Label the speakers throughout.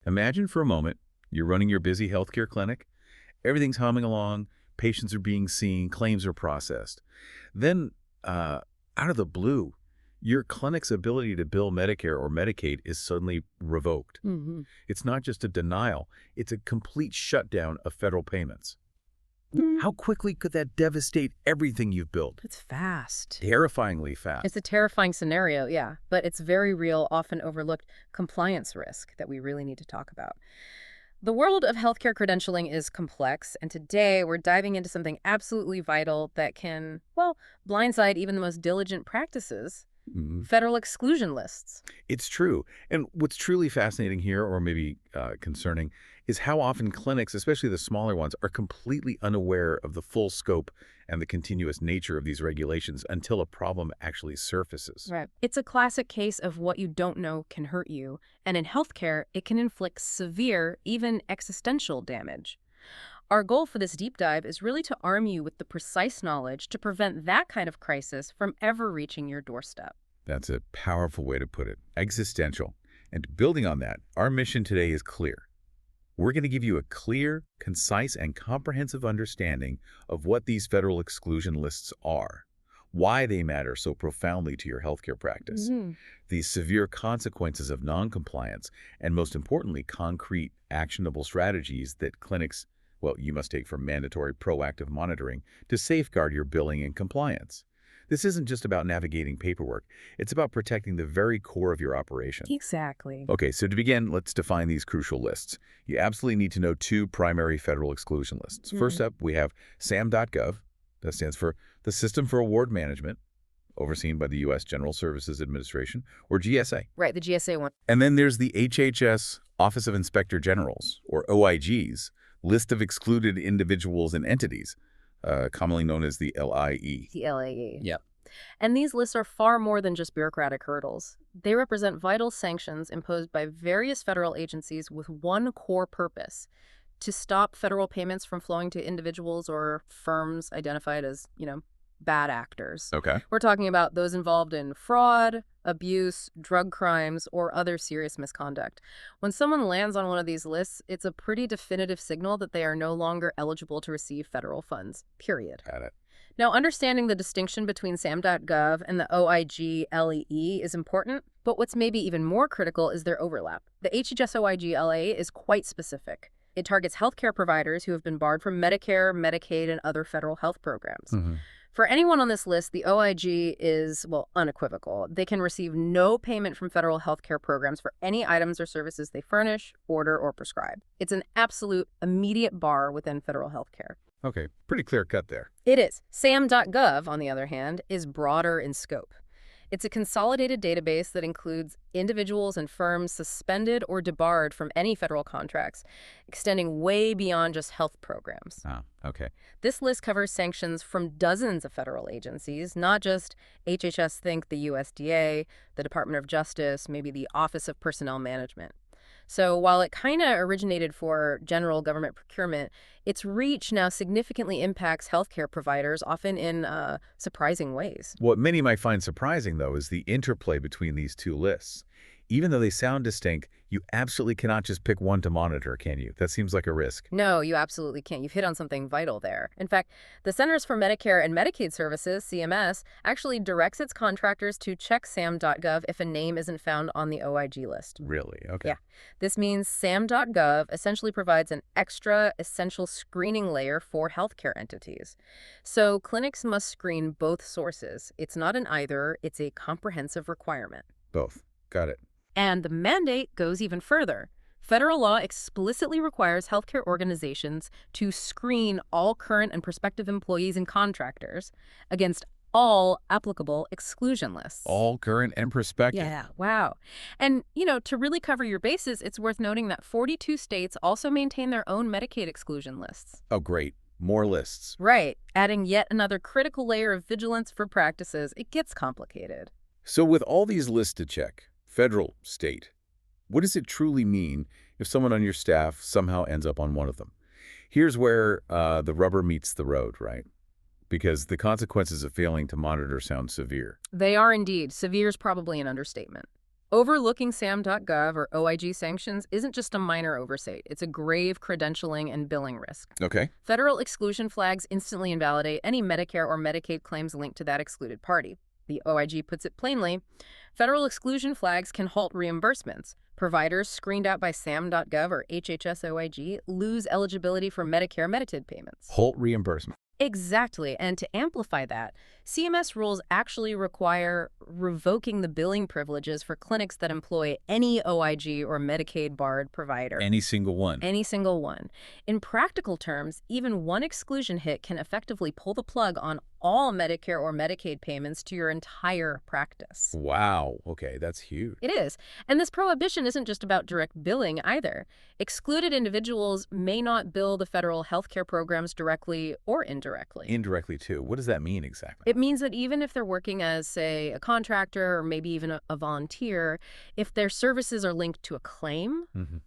Speaker 1: Imagine for a moment you're running your busy healthcare clinic. Everything's humming along, patients are being seen, claims are processed. Then, out of the blue, your clinic's ability to bill Medicare or Medicaid is suddenly revoked.
Speaker 2: Hmm.
Speaker 1: It's not just a denial, it's a complete shutdown of federal payments. How quickly could that devastate everything you've built?
Speaker 2: It's fast.
Speaker 1: Terrifyingly fast.
Speaker 2: It's a terrifying scenario, yeah, but it's very real, often overlooked compliance risk that we really need to talk about. The world of healthcare credentialing is complex, and today we're diving into something absolutely vital that can, well, blindside even the most diligent practices:
Speaker 1: Mhm.
Speaker 2: federal exclusion lists.
Speaker 1: It's true. And what's truly fascinating here, or maybe concerning, is how often clinics, especially the smaller ones, are completely unaware of the full scope and the continuous nature of these regulations until a problem actually surfaces.
Speaker 2: Right. It's a classic case of what you don't know can hurt you, and in healthcare, it can inflict severe, even existential damage. Our goal for this deep dive is really to arm you with the precise knowledge to prevent that kind of crisis from ever reaching your doorstep.
Speaker 1: That's a powerful way to put it. Existential. And building on that, our mission today is clear. We're going to give you a clear, concise, and comprehensive understanding of what these federal exclusion lists are, why they matter so profoundly to your healthcare practice, the severe consequences of noncompliance, and most importantly, concrete, actionable strategies that clinics, well, you must take for mandatory proactive monitoring to safeguard your billing and compliance. This isn't just about navigating paperwork. It's about protecting the very core of your operation.
Speaker 2: Exactly.
Speaker 1: Okay, so to begin, let's define these crucial lists. You absolutely need to know two primary federal exclusion lists. First up, we have SAM.gov. That stands for the System for Award Management, overseen by the U.S. General Services Administration, or GSA.
Speaker 2: Right, the GSA one.
Speaker 1: And then there's the HHS Office of Inspector Generals, or OIG's, list of excluded individuals and entities, commonly known as the LIE.
Speaker 2: The LAE.
Speaker 1: Yep.
Speaker 2: And these lists are far more than just bureaucratic hurdles. They represent vital sanctions imposed by various federal agencies with one core purpose: to stop federal payments from flowing to individuals or firms identified as, bad actors.
Speaker 1: Okay.
Speaker 2: We're talking about those involved in fraud, abuse, drug crimes, or other serious misconduct. When someone lands on one of these lists, it's a pretty definitive signal that they are no longer eligible to receive federal funds, period.
Speaker 1: Got it.
Speaker 2: Now, understanding the distinction between SAM.gov and the OIG LEE is important, but what's maybe even more critical is their overlap. The HHS OIG LEE is quite specific. It targets healthcare providers who have been barred from Medicare, Medicaid, and other federal health programs. For anyone on this list, the OIG is, well, unequivocal. They can receive no payment from federal healthcare programs for any items or services they furnish, order, or prescribe. It's an absolute, immediate bar within federal healthcare.
Speaker 1: Okay, pretty clear cut there.
Speaker 2: It is. SAM.gov, on the other hand, is broader in scope. It's a consolidated database that includes individuals and firms suspended or debarred from any federal contracts, extending way beyond just health programs.
Speaker 1: Ah, okay.
Speaker 2: This list covers sanctions from dozens of federal agencies, not just HHS, think the USDA, the Department of Justice, maybe the Office of Personnel Management. So while it kind of originated for general government procurement, its reach now significantly impacts healthcare providers, often in surprising ways.
Speaker 1: What many might find surprising, though, is the interplay between these two lists. Even though they sound distinct, you absolutely cannot just pick one to monitor, can you? That seems like a risk.
Speaker 2: No, you absolutely can't. You've hit on something vital there. In fact, the Centers for Medicare and Medicaid Services, CMS, actually directs its contractors to check SAM.gov if a name isn't found on the OIG list.
Speaker 1: Really? Okay.
Speaker 2: Yeah. This means SAM.gov essentially provides an extra essential screening layer for healthcare entities. So clinics must screen both sources. It's not an either, it's a comprehensive requirement.
Speaker 1: Both. Got it.
Speaker 2: And the mandate goes even further. Federal law explicitly requires healthcare organizations to screen all current and prospective employees and contractors against all applicable exclusion lists.
Speaker 1: All current and prospective.
Speaker 2: Yeah, wow. And, to really cover your bases, it's worth noting that 42 states also maintain their own Medicaid exclusion lists.
Speaker 1: Oh, great. More lists.
Speaker 2: Right. Adding yet another critical layer of vigilance for practices, it gets complicated.
Speaker 1: So with all these lists to check, federal, state, what does it truly mean if someone on your staff somehow ends up on one of them? Here's where the rubber meets the road, right? Because the consequences of failing to monitor sound severe.
Speaker 2: They are indeed. Severe is probably an understatement. Overlooking SAM.gov or OIG sanctions isn't just a minor oversight. It's a grave credentialing and billing risk.
Speaker 1: Okay.
Speaker 2: Federal exclusion flags instantly invalidate any Medicare or Medicaid claims linked to that excluded party. The OIG puts it plainly, federal exclusion flags can halt reimbursements. Providers screened out by SAM.gov or HHS OIG lose eligibility for Medicare Medicaid payments.
Speaker 1: Halt reimbursement.
Speaker 2: Exactly. And to amplify that, CMS rules actually require revoking the billing privileges for clinics that employ any OIG or Medicaid-barred provider.
Speaker 1: Any single one.
Speaker 2: Any single one. In practical terms, even one exclusion hit can effectively pull the plug on all Medicare or Medicaid payments to your entire practice.
Speaker 1: Wow. Okay, that's huge.
Speaker 2: It is. And this prohibition isn't just about direct billing either. Excluded individuals may not bill the federal healthcare programs directly or indirectly.
Speaker 1: Indirectly, too. What does that mean exactly?
Speaker 2: It means that even if they're working as, say, a contractor or maybe even a volunteer, if their services are linked to a claim,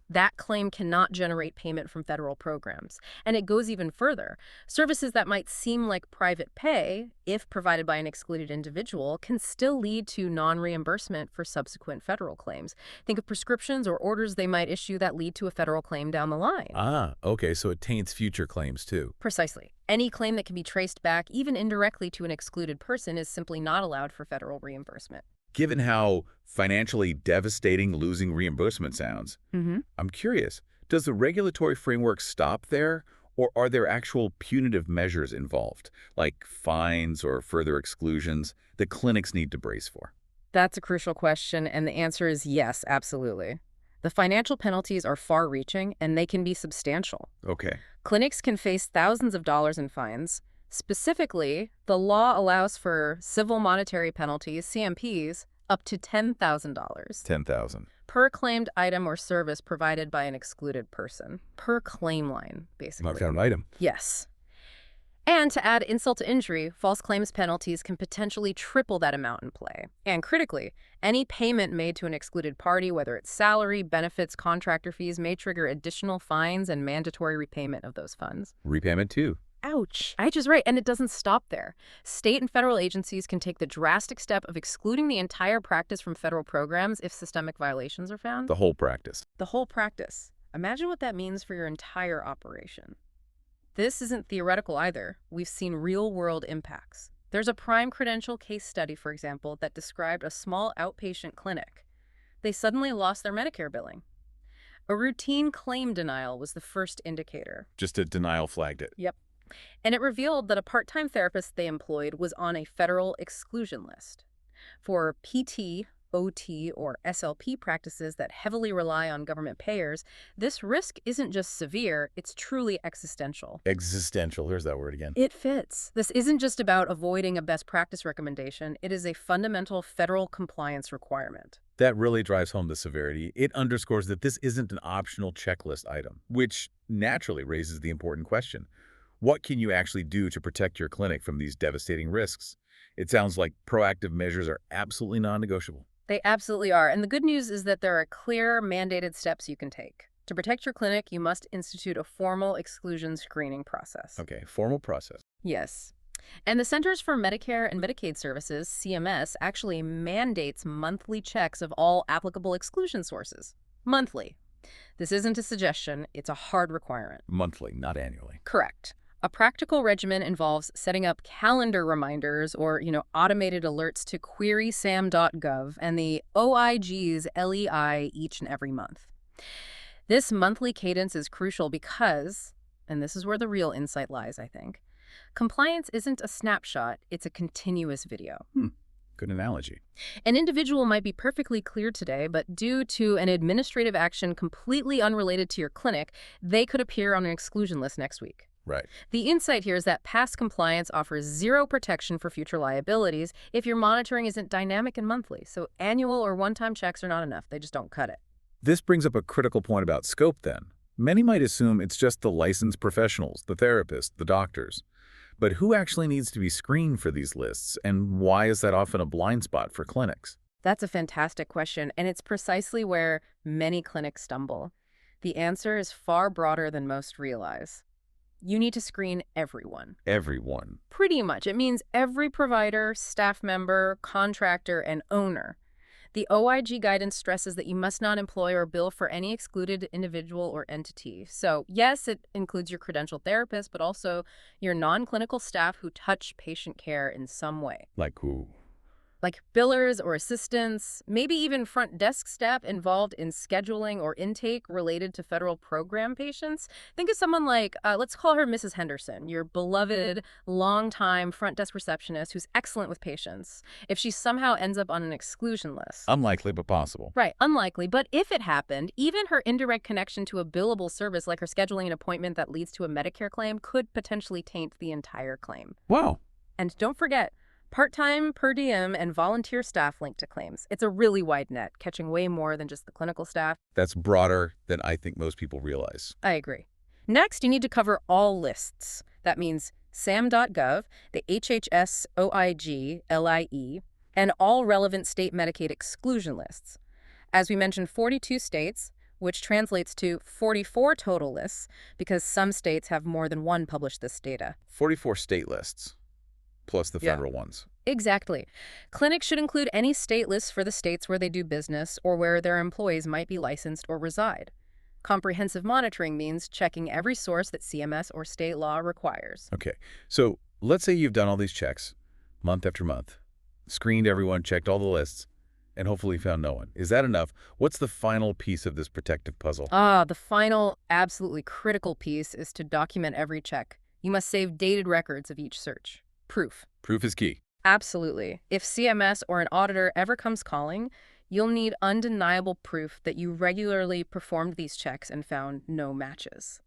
Speaker 2: that claim cannot generate payment from federal programs. And it goes even further. Services that might seem like private pay, if provided by an excluded individual, can still lead to non-reimbursement for subsequent federal claims. Think of prescriptions or orders they might issue that lead to a federal claim down the line.
Speaker 1: Ah, okay, so it taints future claims, too.
Speaker 2: Precisely. Any claim that can be traced back, even indirectly, to an excluded person is simply not allowed for federal reimbursement.
Speaker 1: Given how financially devastating losing reimbursement sounds, I'm curious, does the regulatory framework stop there, or are there actual punitive measures involved, like fines or further exclusions that clinics need to brace for?
Speaker 2: That's a crucial question, and the answer is yes, absolutely. The financial penalties are far-reaching, and they can be substantial.
Speaker 1: Okay.
Speaker 2: Clinics can face thousands of dollars in fines. Specifically, the law allows for civil monetary penalties, CMPs, up to $10,000.
Speaker 1: $10,000.
Speaker 2: Per claimed item or service provided by an excluded person. Per claim line, basically.
Speaker 1: Marked down item.
Speaker 2: Yes. And to add insult to injury, false claims penalties can potentially triple that amount in play. And critically, any payment made to an excluded party, whether it's salary, benefits, contractor fees, may trigger additional fines and mandatory repayment of those funds.
Speaker 1: Repayment, too.
Speaker 2: Ouch. I just right. And it doesn't stop there. State and federal agencies can take the drastic step of excluding the entire practice from federal programs if systemic violations are found.
Speaker 1: The whole practice.
Speaker 2: The whole practice. Imagine what that means for your entire operation. This isn't theoretical either. We've seen real-world impacts. There's a prime credential case study, for example, that described a small outpatient clinic. They suddenly lost their Medicare billing. A routine claim denial was the first indicator.
Speaker 1: Just a denial flagged it.
Speaker 2: Yep. And it revealed that a part-time therapist they employed was on a federal exclusion list. For PT, OT, or SLP practices that heavily rely on government payers, this risk isn't just severe, it's truly existential.
Speaker 1: Existential. Here's that word again.
Speaker 2: It fits. This isn't just about avoiding a best practice recommendation. It is a fundamental federal compliance requirement.
Speaker 1: That really drives home the severity. It underscores that this isn't an optional checklist item, which naturally raises the important question. What can you actually do to protect your clinic from these devastating risks? It sounds like proactive measures are absolutely non-negotiable.
Speaker 2: They absolutely are. And the good news is that there are clear, mandated steps you can take. To protect your clinic, you must institute a formal exclusion screening process.
Speaker 1: Okay, formal process.
Speaker 2: Yes. And the Centers for Medicare and Medicaid Services, CMS, actually mandates monthly checks of all applicable exclusion sources. Monthly. This isn't a suggestion, it's a hard requirement.
Speaker 1: Monthly, not annually.
Speaker 2: Correct. A practical regimen involves setting up calendar reminders or, automated alerts to query SAM.gov and the OIG's LEI each and every month. This monthly cadence is crucial because, and this is where the real insight lies, I think, compliance isn't a snapshot, it's a continuous video.
Speaker 1: Good analogy.
Speaker 2: An individual might be perfectly clear today, but due to an administrative action completely unrelated to your clinic, they could appear on an exclusion list next week.
Speaker 1: Right.
Speaker 2: The insight here is that past compliance offers zero protection for future liabilities if your monitoring isn't dynamic and monthly, so annual or one-time checks are not enough. They just don't cut it.
Speaker 1: This brings up a critical point about scope then. Many might assume it's just the licensed professionals, the therapists, the doctors. But who actually needs to be screened for these lists, and why is that often a blind spot for clinics?
Speaker 2: That's a fantastic question, and it's precisely where many clinics stumble. The answer is far broader than most realize. You need to screen everyone.
Speaker 1: Everyone.
Speaker 2: Pretty much. It means every provider, staff member, contractor, and owner. The OIG guidance stresses that you must not employ or bill for any excluded individual or entity. So, yes, it includes your credentialed therapist, but also your non-clinical staff who touch patient care in some way.
Speaker 1: Like who?
Speaker 2: Like billers or assistants, maybe even front desk staff involved in scheduling or intake related to federal program patients. Think of someone like, let's call her Mrs. Henderson, your beloved, longtime front desk receptionist who's excellent with patients. If she somehow ends up on an exclusion list.
Speaker 1: Unlikely, but possible.
Speaker 2: Right, unlikely, but if it happened, even her indirect connection to a billable service like her scheduling an appointment that leads to a Medicare claim could potentially taint the entire claim.
Speaker 1: Wow.
Speaker 2: And don't forget, part-time, per diem, and volunteer staff linked to claims. It's a really wide net, catching way more than just the clinical staff.
Speaker 1: That's broader than I think most people realize.
Speaker 2: I agree. Next, you need to cover all lists. That means SAM.gov, the HHS OIG LIE, and all relevant state Medicaid exclusion lists. As we mentioned, 42 states, which translates to 44 total lists, because some states have more than one published this data.
Speaker 1: 44 state lists, plus the federal ones.
Speaker 2: Exactly. Clinics should include any state lists for the states where they do business or where their employees might be licensed or reside. Comprehensive monitoring means checking every source that CMS or state law requires.
Speaker 1: Okay, so let's say you've done all these checks, month after month, screened everyone, checked all the lists, and hopefully found no one. Is that enough? What's the final piece of this protective puzzle?
Speaker 2: The final, absolutely critical piece is to document every check. You must save dated records of each search. Proof.
Speaker 1: Proof is key.
Speaker 2: Absolutely. If CMS or an auditor ever comes calling, you'll need undeniable proof that you regularly performed these checks and found no matches.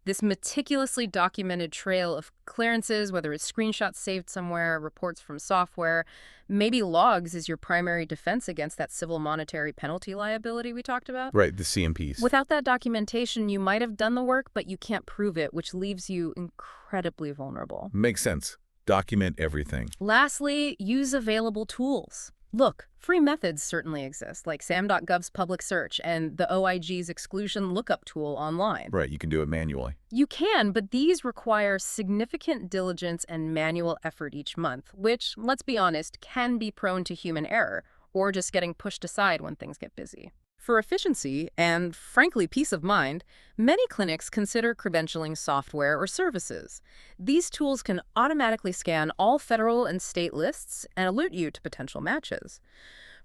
Speaker 2: This meticulously documented trail of clearances, whether it's screenshots saved somewhere, reports from software, maybe logs, is your primary defense against that civil monetary penalty liability we talked about.
Speaker 1: Right, the CMPs.
Speaker 2: Without that documentation, you might have done the work, but you can't prove it, which leaves you incredibly vulnerable.
Speaker 1: Makes sense. Document everything.
Speaker 2: Lastly, use available tools. Look, free methods certainly exist, like SAM.gov's public search and the OIG's exclusion lookup tool online.
Speaker 1: Right, you can do it manually.
Speaker 2: You can, but these require significant diligence and manual effort each month, which, let's be honest, can be prone to human error or just getting pushed aside when things get busy. For efficiency and, frankly, peace of mind, many clinics consider credentialing software or services. These tools can automatically scan all federal and state lists and alert you to potential matches.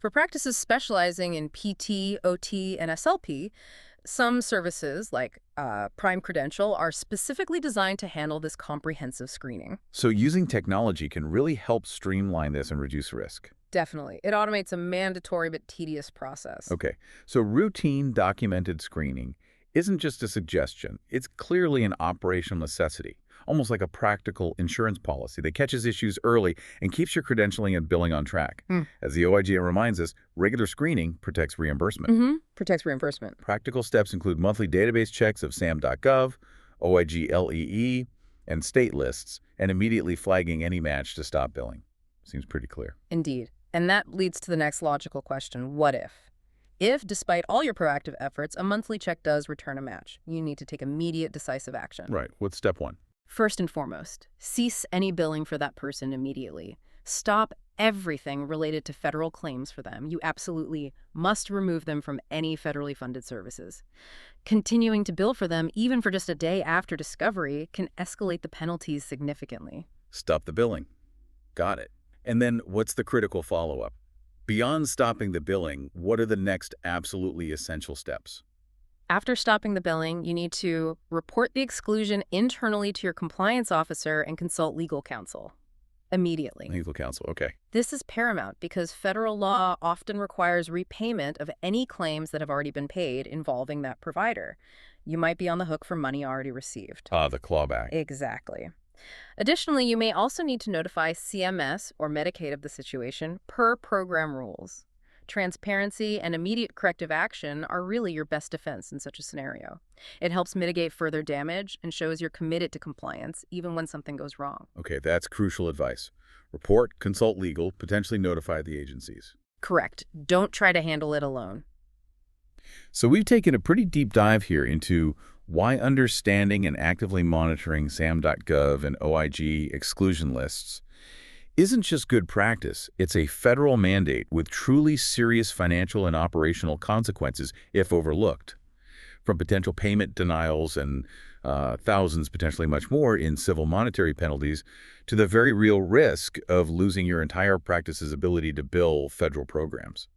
Speaker 2: For practices specializing in PT, OT, and SLP, some services, like Prime Credential, are specifically designed to handle this comprehensive screening.
Speaker 1: So using technology can really help streamline this and reduce risk.
Speaker 2: Definitely. It automates a mandatory but tedious process.
Speaker 1: Okay, so routine documented screening isn't just a suggestion. It's clearly an operational necessity, almost like a practical insurance policy that catches issues early and keeps your credentialing and billing on track. As the OIG reminds us, regular screening protects reimbursement.
Speaker 2: Protects reimbursement.
Speaker 1: Practical steps include monthly database checks of SAM.gov, OIG LEE, and state lists, and immediately flagging any match to stop billing. Seems pretty clear.
Speaker 2: Indeed. And that leads to the next logical question, what if? If, despite all your proactive efforts, a monthly check does return a match, you need to take immediate decisive action.
Speaker 1: Right. What's step one?
Speaker 2: First and foremost, cease any billing for that person immediately. Stop everything related to federal claims for them. You absolutely must remove them from any federally funded services. Continuing to bill for them, even for just a day after discovery, can escalate the penalties significantly.
Speaker 1: Stop the billing. Got it. And then what's the critical follow-up? Beyond stopping the billing, what are the next absolutely essential steps?
Speaker 2: After stopping the billing, you need to report the exclusion internally to your compliance officer and consult legal counsel immediately.
Speaker 1: Legal counsel, okay.
Speaker 2: This is paramount because federal law often requires repayment of any claims that have already been paid involving that provider. You might be on the hook for money already received.
Speaker 1: The clawback.
Speaker 2: Exactly. Additionally, you may also need to notify CMS or Medicaid of the situation per program rules. Transparency and immediate corrective action are really your best defense in such a scenario. It helps mitigate further damage and shows you're committed to compliance, even when something goes wrong.
Speaker 1: Okay, that's crucial advice. Report, consult legal, potentially notify the agencies.
Speaker 2: Correct. Don't try to handle it alone.
Speaker 1: So we've taken a pretty deep dive here into why understanding and actively monitoring SAM.gov and OIG exclusion lists isn't just good practice, it's a federal mandate with truly serious financial and operational consequences if overlooked. From potential payment denials and thousands, potentially much more, in civil monetary penalties, to the very real risk of losing your entire practice's ability to bill federal programs.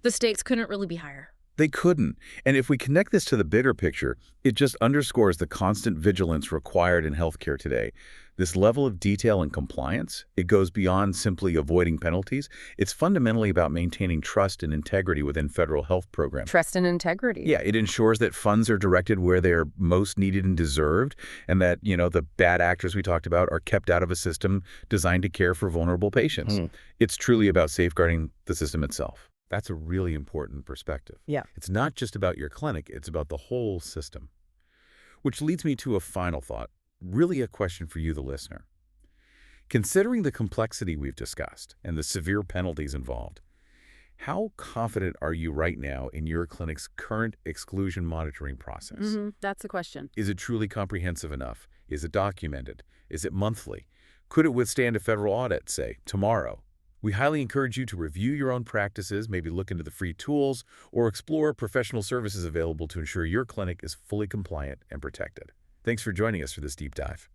Speaker 2: The stakes couldn't really be higher.
Speaker 1: They couldn't. And if we connect this to the bigger picture, it just underscores the constant vigilance required in healthcare today. This level of detail and compliance, it goes beyond simply avoiding penalties. It's fundamentally about maintaining trust and integrity within federal health programs.
Speaker 2: Trust and integrity.
Speaker 1: Yeah, it ensures that funds are directed where they're most needed and deserved, and that, the bad actors we talked about are kept out of a system designed to care for vulnerable patients. It's truly about safeguarding the system itself. That's a really important perspective.
Speaker 2: Yeah.
Speaker 1: It's not just about your clinic, it's about the whole system. Which leads me to a final thought, really a question for you, the listener. Considering the complexity we've discussed and the severe penalties involved, how confident are you right now in your clinic's current exclusion monitoring process?
Speaker 2: That's the question.
Speaker 1: Is it truly comprehensive enough? Is it documented? Is it monthly? Could it withstand a federal audit, say, tomorrow? We highly encourage you to review your own practices, maybe look into the free tools, or explore professional services available to ensure your clinic is fully compliant and protected. Thanks for joining us for this deep dive.